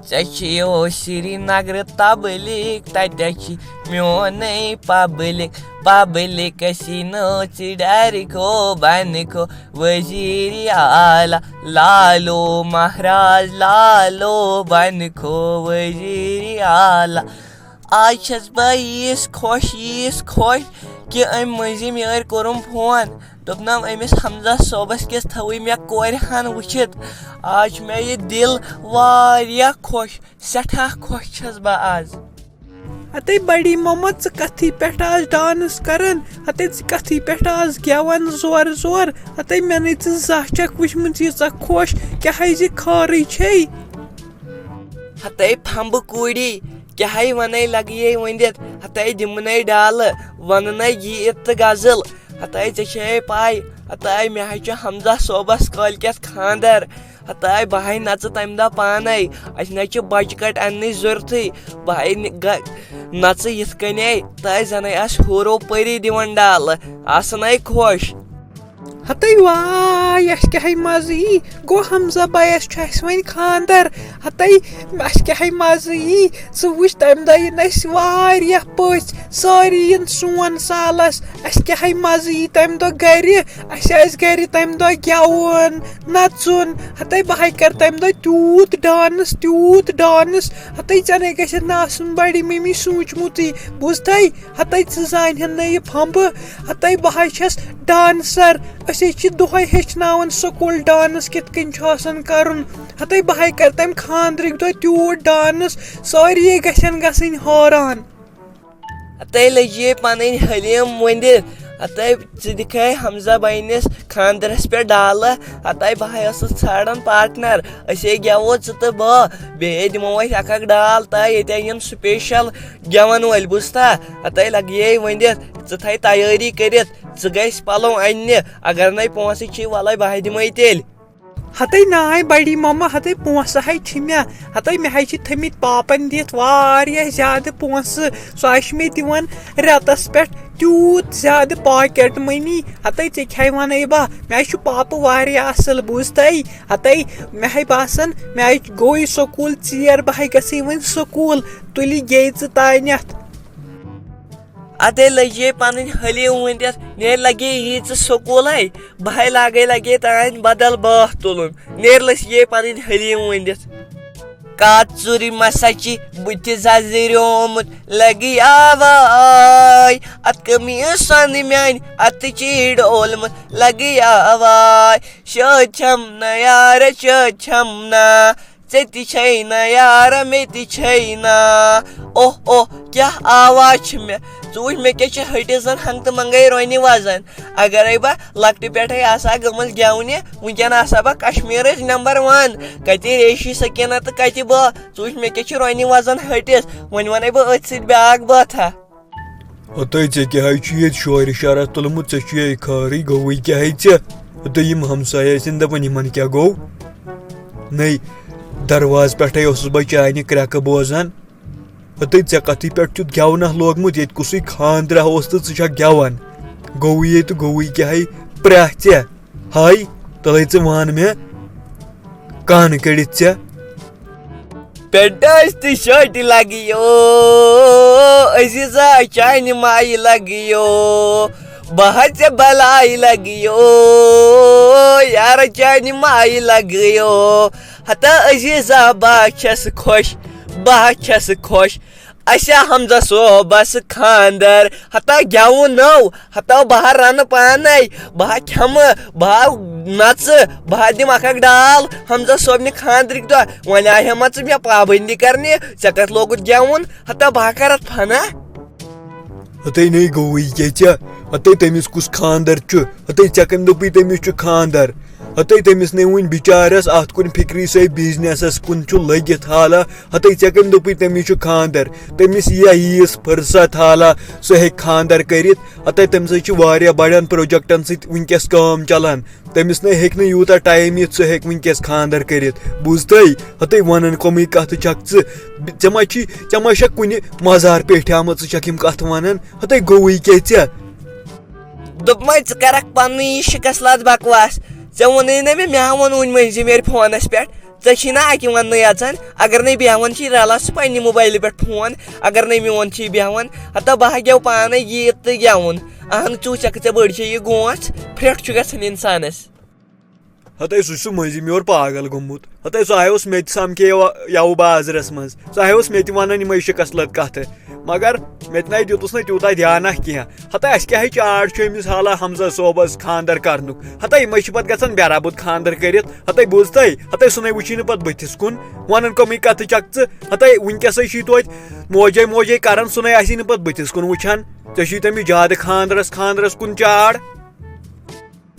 Chachio Srinagar tablik tatachi myone public casino chidariko baniko waziri ala lalo maharaj lalo baniko waziri ala आज छस बस खोश कि अम मजी मेर quorum phone दोपनम Amish Hamza Sobers किस थवी मे core हन वुचित आज मे ये दिल वारिया खोश सठा खोश छस बा आज अते बड़ी मोहम्मद कथी पेट आज डांस करन अते कथी पेट आज गेवन जोर अते मैंने जाचक वुचमुत यीचा खोश क्या है जे खारी छे हते फंब कूड़ी क्या है वने लगिए वंदित हते दिमने डाल वनने गीत गजल हते चे पाई हते मे है हमजा सोबस कल के खानदर हते बहाई नच तम दा पाने अस नच बजकट अन्नी जरूरत बहाई नच यथ कने तय जने अस होरो परी दिवन डाल आसने खुश हते वाह यस क्या है मजी गो हमजा बायस छस वन खानदर हते अस क्या है मजी सुच तम दस वारिया पस सारी इन सोन सालस अस क्या है मजी तम दो गर अस गर तम दो गेवन नचुन हते बहाई कर तम दो तूत डांस हते चने गछ नासन बड़ी मम्मी सोचमुती बुझते हते जान न फंब हते बहाई छस डांसर दोहे हेचनावन स्कूल डांस कित कन करन हते बहाई कर तम खानद्रिक दो तूत डांस सारी गसन गसन हैरान हते लगे पन हलीम वंदित हते दिखे हमजा बनिस खानदरस पे डाल हते बहाई छाड़न पार्टनर असे गेवो तो बे दिमो अख डाल ये स्पेशल गेवन वल बुझता हते लगे वंदित थे तैयारी कर गस पलो अन्य अगर न पोस वल बह दिमे तेल हते नाय बड़ी मम्मा हते पोस है मे हते मे है थमित पापन दित वारिया ज्यादा पोस सह मे दिवन रेतस पे तूत ज्यादा पॉकेट मनी हते चे वन बा मे पाप वारिया असल बुझते हते मे बासन मे गो स्कूल चेर बह गई वन स्कूल तुल गे तानत अते लगे पन हलीम वंदित ने लगे यी स्कूल बह लगे तान बदल बाह तुलन नेर लगे पन हलीम वंदित काचुरी मसची बुत जजरोमुत लगी आवाय अत कमीन सन मान अत डोलमुत लगी आवाय छम न यार छम न चे छना यार मे छना ओह ओह क्या आवाज मे चूच मे क्या हटिस जन हंग तो मंगई रोनी वजन अगर बह लकट पे आसा गमज गेवने वनकन आसा बह कश्मीर नंबर 1 कति रेशी सकीना तो कति बह चूच मे क्या रोनी वजन हटिस वन वन बह अथ सत ब्याक बथा अत क्या शोर शरार तुलमुत चे खारी गो क्या यम हमसाय दपान क्या गो नई दरवाज पे बह चायन क्रैक बोजान हते ऐ कथी पे गेवन लोगमुत ये कुछ खानद्रा तो गेवन गई तो गई क्या प्रा ऐ हाय तल वन मे कान कड़ित ऐ पेटस तो शर्ट लगियो अजीजा चाइन माई लगियो बहुत बलाई लगियो यार चाइन माई लगियो हता अजीजा बाछस खुश अशा हमजा सोबस खानदर हता गेव नौ हता बह रन पाने बह खम बह नच बह दिम अख डाल हमजा सोबन खानद्रिक दह वन आह मे पाबंदी करने ऐ कत लोगुत गेवन हता बह करत फना हते नहीं गई क्या हते तमिस कुस खानदर हते ऐ कम दोप तमिस खानदर हते तमिस ने वन बिचारस अत कुन फिक्री से बिजनेस कुन लगित हाला हते ऐ कम दोप तमिस खानदर तमिस यीस फुर्सत हाला सह हे खानदर करित हते तम सह बड़न प्रोजेक्टन सस काम चलान तमिस ने हेक यूता टाइम यित सह वनकस खानदर करित बुझते हते वन कम कत चे कुन मजार पे आमत च कत वन हते गई क्या दोप कर पन शिकस लद बकवास ऐ वन ना मे वन वन मजी मेरे फोनस पे ची ना अकि वन याचान अगर नहीं बेहवन छी रलास पन्ने मोबाइल पे फोन अगर नहीं मोन छी बेहवन हता बह गेव पाने गीत तो गेवन अहन चूचक चे बड़ ये गोच फ्रेट छु गसन इंसानस हते सु मजी मोर पागल गोमुत हते सो आयोस मेत समके याव बाजरस मज सो आयोस मेत वनन यम शिकसलत कथ मगर मेत ना दितुस न त्यूता ध्यान कह हते अस क्या चाड़ अमिस हाला हमजा सोबस खानदर करनुक हते यम पत गसन बेराबुद खानदर करित हते बुझत हते सुन वुची न पत बथिस कुन वनन कमी कथ चक हते वनकस तो मोजे मोजे करन सुन आसी न पत बथिस कुन वुचान चे तमिस ज्यादा खानदरस कुन चाड़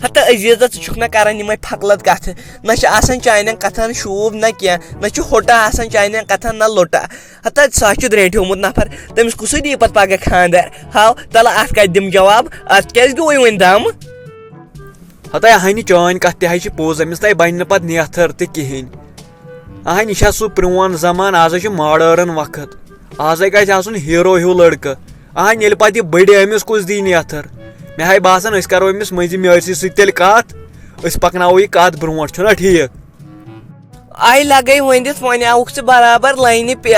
हता अजीजा चुक ना करान यम फकलत कथ ना चाइन कथन शूब ना क्या ना होटा चाइन कथन ना लोटा हता सा रेठोमुत नफर तमिस कुस दी पत पगह खानदर हाव तला अत कत दिम जवाब अत क्या गो वन दम हता अहन चान कथ तह पोज अमिस तह बन पत नेथर त कहें अहन यह सह प्रोन जमान आज मॉडर्न वक्त आज गु हीरो हिू लड़क अहन ये पत बड़े अमिस कुस दी नेथर मे हाय बासान अस करो अमिस मजी मेरसी सिल कत अस पकनो यह कत ब्रोट छुना ठीक आई लगे वंदित वन आउक बराबर लाइन पे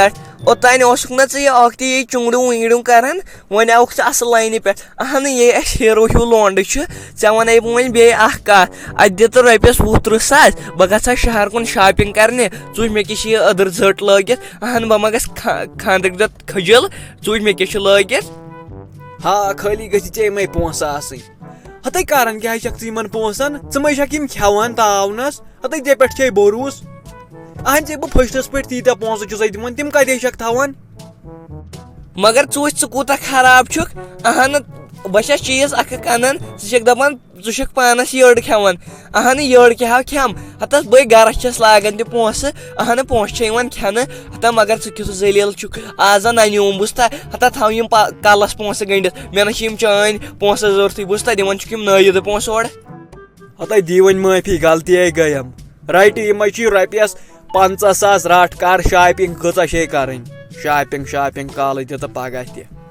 ओतान ना ये चुंगड़ू वुंगड़ू करान वन आउक असल लाइन पे अहन ये अस हीरो हिू लोंड ऐ वन वन बे कत अत दित रपस 20-30 सास बह गा शहर कुन शॉपिंग करने चूच मे क्या अदर झट लगित अहन बह मा गस खानदर दत खजल चूच मे क्या लगित हाँ खाली गे मे पोस हते करन क्या इन पोसन मै यम खेवान तावनस हते जे पे भरोस अहन बह फस्टस पे तीत्या पोस दिवान तिम कते थवान मगर चूच कूता खराब छुक अहन बह चीज अनन दपान षक पानस यड़ खेवान अहन यड़ क्या खेम हता बे गरस छस लागन तह पोस अहन पोस खेन हता मगर किस जलील छुक आज ननियोम बुस हता थव यम कलस पोस गंडित मे ना चान पोस जरूरत बुस दिवान नयद पोस ओर हता दी वन माफी गलती गयम रट यम रपस 50,000 रट कर शॉपिंग कचा शे कर शॉपिंग काल तो पगह तह